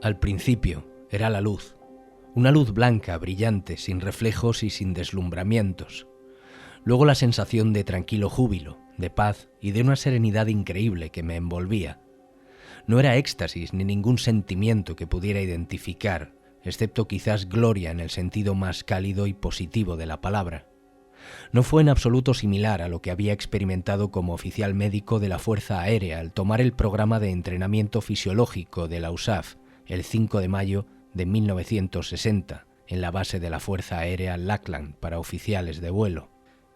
Al principio era la luz, una luz blanca, brillante, sin reflejos y sin deslumbramientos. Luego la sensación de tranquilo júbilo, de paz y de una serenidad increíble que me envolvía. No era éxtasis ni ningún sentimiento que pudiera identificar, excepto quizás gloria en el sentido más cálido y positivo de la palabra. No fue en absoluto similar a lo que había experimentado como oficial médico de la Fuerza Aérea al tomar el programa de entrenamiento fisiológico de la USAF el 5 de mayo de 1960 en la base de la Fuerza Aérea Lackland para oficiales de vuelo.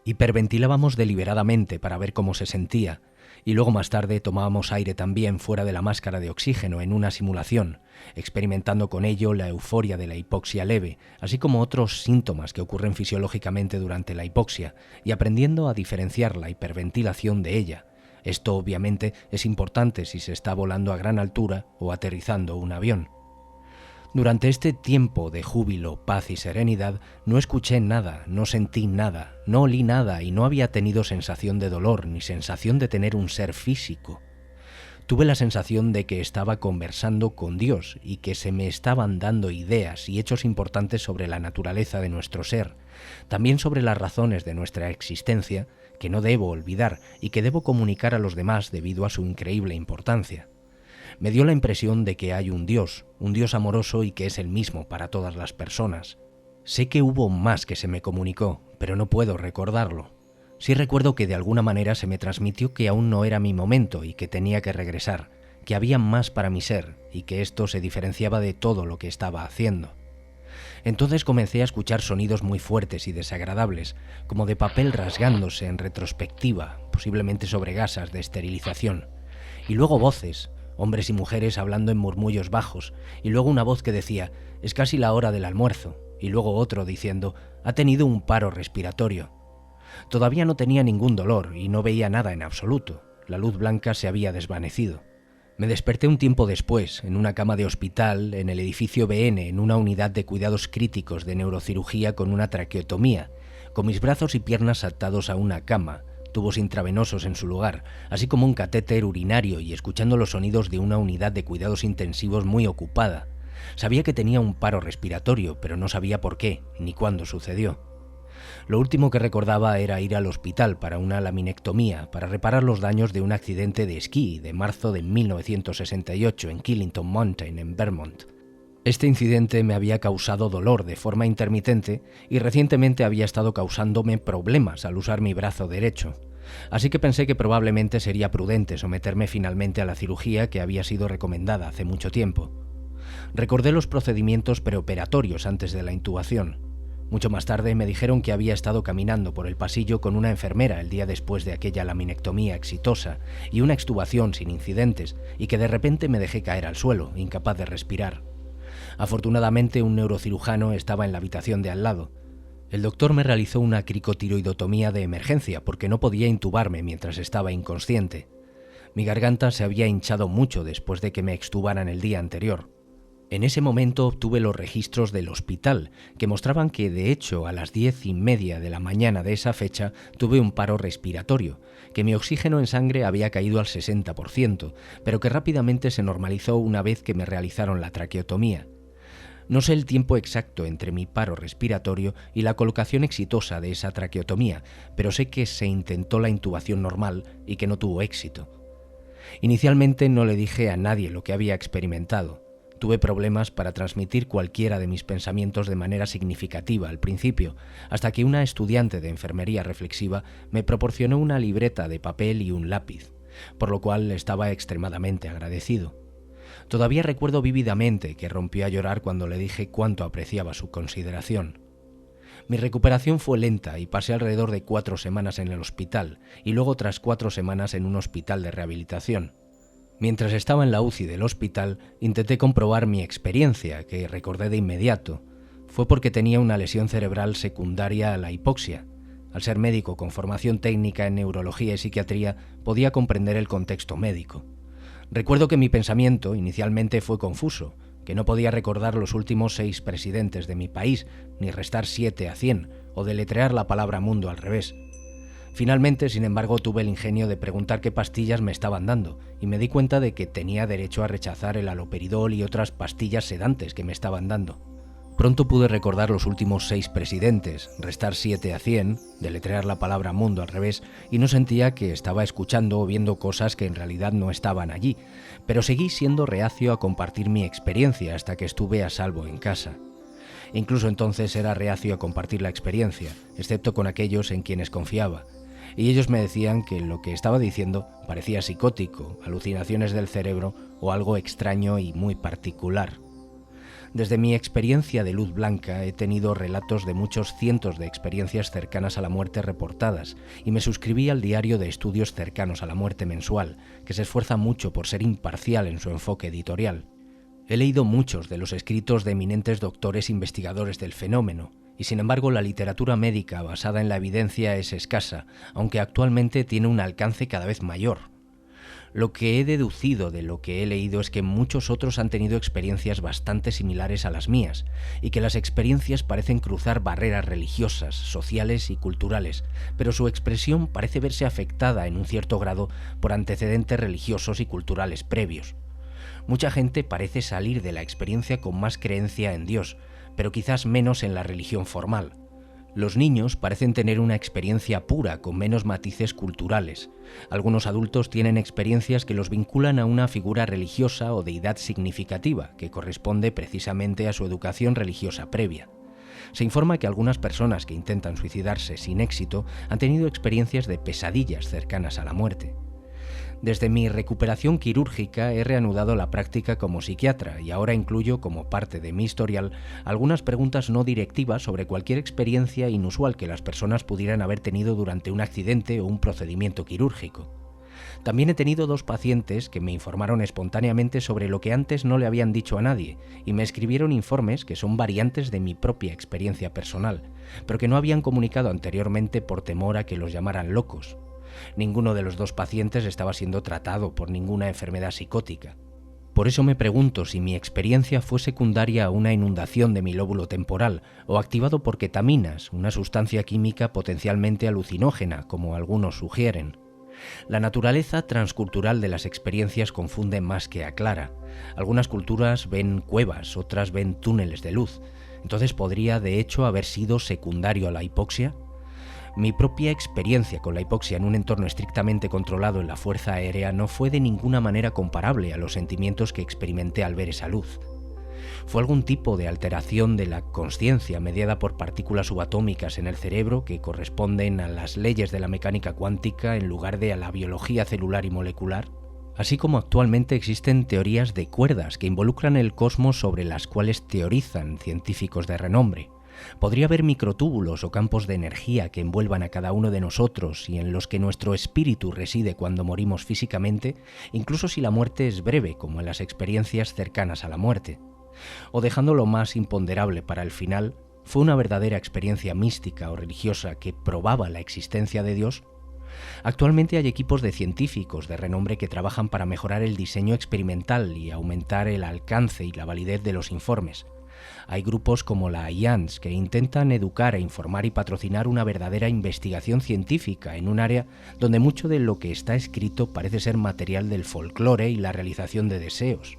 Hiperventilábamos deliberadamente para ver cómo se sentía y luego más tarde tomábamos aire también fuera de la máscara de oxígeno en una simulación, experimentando con ello la euforia de la hipoxia leve, así como otros síntomas que ocurren fisiológicamente durante la hipoxia y aprendiendo a diferenciar la hiperventilación de ella. Esto obviamente es importante si se está volando a gran altura o aterrizando un avión. Durante este tiempo de júbilo, paz y serenidad no escuché nada, no sentí nada, no olí nada y no había tenido sensación de dolor ni sensación de tener un ser físico. Tuve la sensación de que estaba conversando con Dios y que se me estaban dando ideas y hechos importantes sobre la naturaleza de nuestro ser, también sobre las razones de nuestra existencia, que no debo olvidar y que debo comunicar a los demás debido a su increíble importancia. Me dio la impresión de que hay un Dios amoroso y que es el mismo para todas las personas. Sé que hubo más que se me comunicó, pero no puedo recordarlo. Sí recuerdo que de alguna manera se me transmitió que aún no era mi momento y que tenía que regresar, que había más para mi ser y que esto se diferenciaba de todo lo que estaba haciendo. Entonces comencé a escuchar sonidos muy fuertes y desagradables, como de papel rasgándose en retrospectiva, posiblemente sobre gasas de esterilización, y luego voces, hombres y mujeres hablando en murmullos bajos, y luego una voz que decía, es casi la hora del almuerzo, y luego otro diciendo, ha tenido un paro respiratorio. Todavía no tenía ningún dolor y no veía nada en absoluto, la luz blanca se había desvanecido. Me desperté un tiempo después, en una cama de hospital, en el edificio BN, en una unidad de cuidados críticos de neurocirugía con una traqueotomía, con mis brazos y piernas atados a una cama, tubos intravenosos en su lugar, así como un catéter urinario y escuchando los sonidos de una unidad de cuidados intensivos muy ocupada. Sabía que tenía un paro respiratorio, pero no sabía por qué, ni cuándo sucedió. Lo último que recordaba era ir al hospital para una laminectomía, para reparar los daños de un accidente de esquí de marzo de 1968 en Killington Mountain, en Vermont. Este incidente me había causado dolor de forma intermitente y recientemente había estado causándome problemas al usar mi brazo derecho. Así que pensé que probablemente sería prudente someterme finalmente a la cirugía que había sido recomendada hace mucho tiempo. Recordé los procedimientos preoperatorios antes de la intubación. Mucho más tarde me dijeron que había estado caminando por el pasillo con una enfermera el día después de aquella laminectomía exitosa y una extubación sin incidentes y que de repente me dejé caer al suelo, incapaz de respirar. Afortunadamente un neurocirujano estaba en la habitación de al lado. El doctor me realizó una cricotiroidotomía de emergencia porque no podía intubarme mientras estaba inconsciente. Mi garganta se había hinchado mucho después de que me extubaran el día anterior. En ese momento obtuve los registros del hospital, que mostraban que de hecho a las 10:30 de la mañana de esa fecha tuve un paro respiratorio, que mi oxígeno en sangre había caído al 60%, pero que rápidamente se normalizó una vez que me realizaron la traqueotomía. No sé el tiempo exacto entre mi paro respiratorio y la colocación exitosa de esa traqueotomía, pero sé que se intentó la intubación normal y que no tuvo éxito. Inicialmente no le dije a nadie lo que había experimentado. Tuve problemas para transmitir cualquiera de mis pensamientos de manera significativa al principio, hasta que una estudiante de enfermería reflexiva me proporcionó una libreta de papel y un lápiz, por lo cual estaba extremadamente agradecido. Todavía recuerdo vívidamente que rompió a llorar cuando le dije cuánto apreciaba su consideración. Mi recuperación fue lenta y pasé alrededor de 4 semanas en el hospital y luego otras 4 semanas en un hospital de rehabilitación. Mientras estaba en la UCI del hospital, intenté comprobar mi experiencia, que recordé de inmediato. Fue porque tenía una lesión cerebral secundaria a la hipoxia. Al ser médico con formación técnica en neurología y psiquiatría, podía comprender el contexto médico. Recuerdo que mi pensamiento inicialmente fue confuso, que no podía recordar los últimos 6 presidentes de mi país, ni restar 7 a 100, o deletrear la palabra mundo al revés. Finalmente, sin embargo, tuve el ingenio de preguntar qué pastillas me estaban dando y me di cuenta de que tenía derecho a rechazar el haloperidol y otras pastillas sedantes que me estaban dando. Pronto pude recordar los últimos 6 presidentes, restar 7 a 100, deletrear la palabra mundo al revés, y no sentía que estaba escuchando o viendo cosas que en realidad no estaban allí, pero seguí siendo reacio a compartir mi experiencia hasta que estuve a salvo en casa. Incluso entonces era reacio a compartir la experiencia, excepto con aquellos en quienes confiaba, y ellos me decían que lo que estaba diciendo parecía psicótico, alucinaciones del cerebro o algo extraño y muy particular. Desde mi experiencia de luz blanca he tenido relatos de muchos cientos de experiencias cercanas a la muerte reportadas y me suscribí al diario de estudios cercanos a la muerte mensual, que se esfuerza mucho por ser imparcial en su enfoque editorial. He leído muchos de los escritos de eminentes doctores investigadores del fenómeno, y sin embargo la literatura médica basada en la evidencia es escasa, aunque actualmente tiene un alcance cada vez mayor. Lo que he deducido de lo que he leído es que muchos otros han tenido experiencias bastante similares a las mías, y que las experiencias parecen cruzar barreras religiosas, sociales y culturales, pero su expresión parece verse afectada en un cierto grado por antecedentes religiosos y culturales previos. Mucha gente parece salir de la experiencia con más creencia en Dios, pero quizás menos en la religión formal. Los niños parecen tener una experiencia pura con menos matices culturales. Algunos adultos tienen experiencias que los vinculan a una figura religiosa o deidad significativa, que corresponde precisamente a su educación religiosa previa. Se informa que algunas personas que intentan suicidarse sin éxito han tenido experiencias de pesadillas cercanas a la muerte. Desde mi recuperación quirúrgica he reanudado la práctica como psiquiatra y ahora incluyo como parte de mi historial algunas preguntas no directivas sobre cualquier experiencia inusual que las personas pudieran haber tenido durante un accidente o un procedimiento quirúrgico. También he tenido 2 pacientes que me informaron espontáneamente sobre lo que antes no le habían dicho a nadie y me escribieron informes que son variantes de mi propia experiencia personal, pero que no habían comunicado anteriormente por temor a que los llamaran locos. Ninguno de los 2 pacientes estaba siendo tratado por ninguna enfermedad psicótica. Por eso me pregunto si mi experiencia fue secundaria a una inundación de mi lóbulo temporal o activado por ketaminas, una sustancia química potencialmente alucinógena, como algunos sugieren. La naturaleza transcultural de las experiencias confunde más que aclara. Algunas culturas ven cuevas, otras ven túneles de luz. Entonces, ¿podría de hecho haber sido secundario a la hipoxia? Mi propia experiencia con la hipoxia en un entorno estrictamente controlado en la Fuerza Aérea no fue de ninguna manera comparable a los sentimientos que experimenté al ver esa luz. Fue algún tipo de alteración de la consciencia mediada por partículas subatómicas en el cerebro que corresponden a las leyes de la mecánica cuántica en lugar de a la biología celular y molecular. Así como actualmente existen teorías de cuerdas que involucran el cosmos sobre las cuales teorizan científicos de renombre. Podría haber microtúbulos o campos de energía que envuelvan a cada uno de nosotros y en los que nuestro espíritu reside cuando morimos físicamente, incluso si la muerte es breve, como en las experiencias cercanas a la muerte. O dejándolo más imponderable para el final, ¿fue una verdadera experiencia mística o religiosa que probaba la existencia de Dios? Actualmente hay equipos de científicos de renombre que trabajan para mejorar el diseño experimental y aumentar el alcance y la validez de los informes. Hay grupos como la IANS que intentan educar, informar y patrocinar una verdadera investigación científica en un área donde mucho de lo que está escrito parece ser material del folclore y la realización de deseos.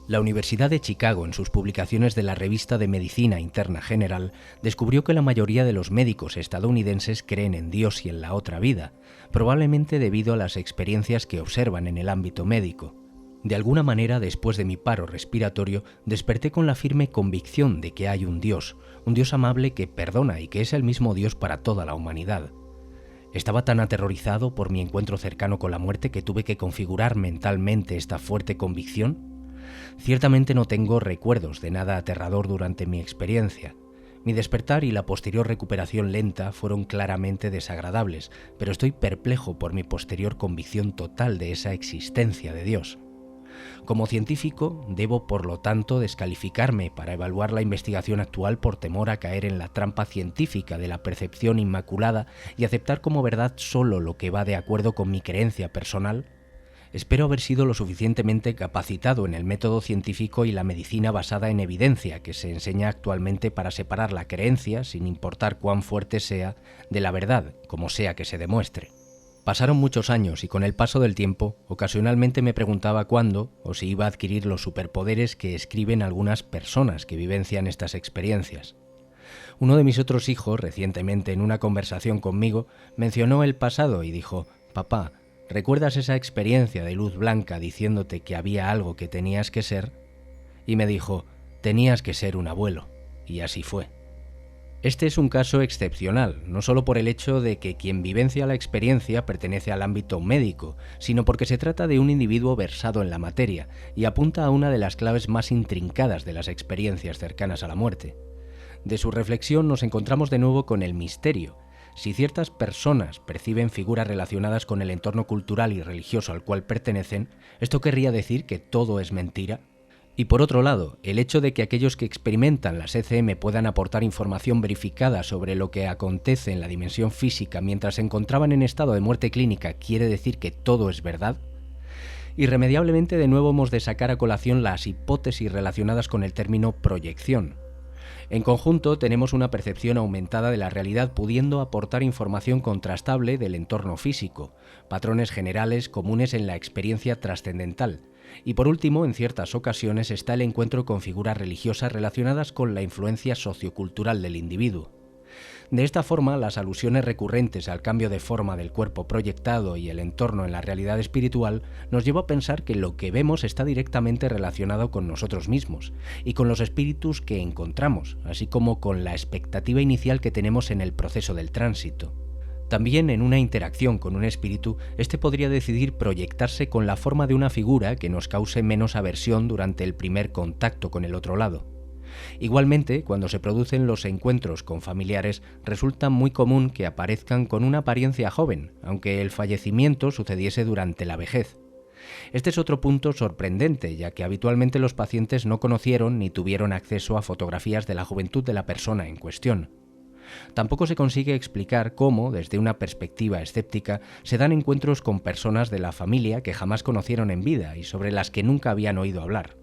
La Universidad de Chicago, en sus publicaciones de la Revista de Medicina Interna General, descubrió que la mayoría de los médicos estadounidenses creen en Dios y en la otra vida, probablemente debido a las experiencias que observan en el ámbito médico. De alguna manera, después de mi paro respiratorio, desperté con la firme convicción de que hay un Dios amable que perdona y que es el mismo Dios para toda la humanidad. Estaba tan aterrorizado por mi encuentro cercano con la muerte que tuve que configurar mentalmente esta fuerte convicción. Ciertamente no tengo recuerdos de nada aterrador durante mi experiencia. Mi despertar y la posterior recuperación lenta fueron claramente desagradables, pero estoy perplejo por mi posterior convicción total de esa existencia de Dios. Como científico, debo por lo tanto descalificarme para evaluar la investigación actual por temor a caer en la trampa científica de la percepción inmaculada y aceptar como verdad solo lo que va de acuerdo con mi creencia personal. Espero haber sido lo suficientemente capacitado en el método científico y la medicina basada en evidencia que se enseña actualmente para separar la creencia, sin importar cuán fuerte sea, de la verdad, como sea que se demuestre. Pasaron muchos años y con el paso del tiempo, ocasionalmente me preguntaba cuándo o si iba a adquirir los superpoderes que escriben algunas personas que vivencian estas experiencias. Uno de mis otros hijos, recientemente en una conversación conmigo, mencionó el pasado y dijo: «Papá, ¿recuerdas esa experiencia de luz blanca diciéndote que había algo que tenías que ser?» Y me dijo: «Tenías que ser un abuelo». Y así fue. Este es un caso excepcional, no solo por el hecho de que quien vivencia la experiencia pertenece al ámbito médico, sino porque se trata de un individuo versado en la materia y apunta a una de las claves más intrincadas de las experiencias cercanas a la muerte. De su reflexión nos encontramos de nuevo con el misterio. Si ciertas personas perciben figuras relacionadas con el entorno cultural y religioso al cual pertenecen, ¿esto querría decir que todo es mentira? Y por otro lado, el hecho de que aquellos que experimentan las ECM puedan aportar información verificada sobre lo que acontece en la dimensión física mientras se encontraban en estado de muerte clínica, ¿quiere decir que todo es verdad? Irremediablemente de nuevo hemos de sacar a colación las hipótesis relacionadas con el término proyección. En conjunto tenemos una percepción aumentada de la realidad pudiendo aportar información contrastable del entorno físico, patrones generales comunes en la experiencia trascendental. Y por último, en ciertas ocasiones está el encuentro con figuras religiosas relacionadas con la influencia sociocultural del individuo. De esta forma, las alusiones recurrentes al cambio de forma del cuerpo proyectado y el entorno en la realidad espiritual nos lleva a pensar que lo que vemos está directamente relacionado con nosotros mismos y con los espíritus que encontramos, así como con la expectativa inicial que tenemos en el proceso del tránsito. También en una interacción con un espíritu, este podría decidir proyectarse con la forma de una figura que nos cause menos aversión durante el primer contacto con el otro lado. Igualmente, cuando se producen los encuentros con familiares, resulta muy común que aparezcan con una apariencia joven, aunque el fallecimiento sucediese durante la vejez. Este es otro punto sorprendente, ya que habitualmente los pacientes no conocieron ni tuvieron acceso a fotografías de la juventud de la persona en cuestión. Tampoco se consigue explicar cómo, desde una perspectiva escéptica, se dan encuentros con personas de la familia que jamás conocieron en vida y sobre las que nunca habían oído hablar.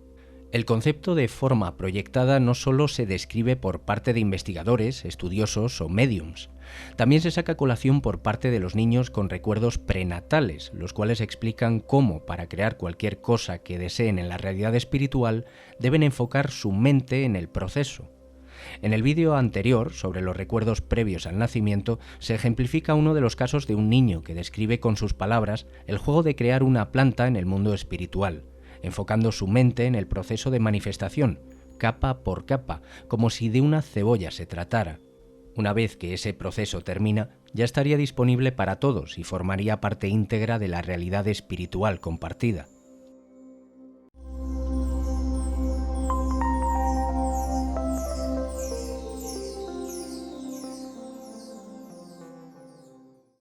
El concepto de forma proyectada no solo se describe por parte de investigadores, estudiosos o médiums. También se saca a colación por parte de los niños con recuerdos prenatales, los cuales explican cómo, para crear cualquier cosa que deseen en la realidad espiritual, deben enfocar su mente en el proceso. En el vídeo anterior, sobre los recuerdos previos al nacimiento, se ejemplifica uno de los casos de un niño que describe con sus palabras el juego de crear una planta en el mundo espiritual, enfocando su mente en el proceso de manifestación, capa por capa, como si de una cebolla se tratara. Una vez que ese proceso termina, ya estaría disponible para todos y formaría parte íntegra de la realidad espiritual compartida.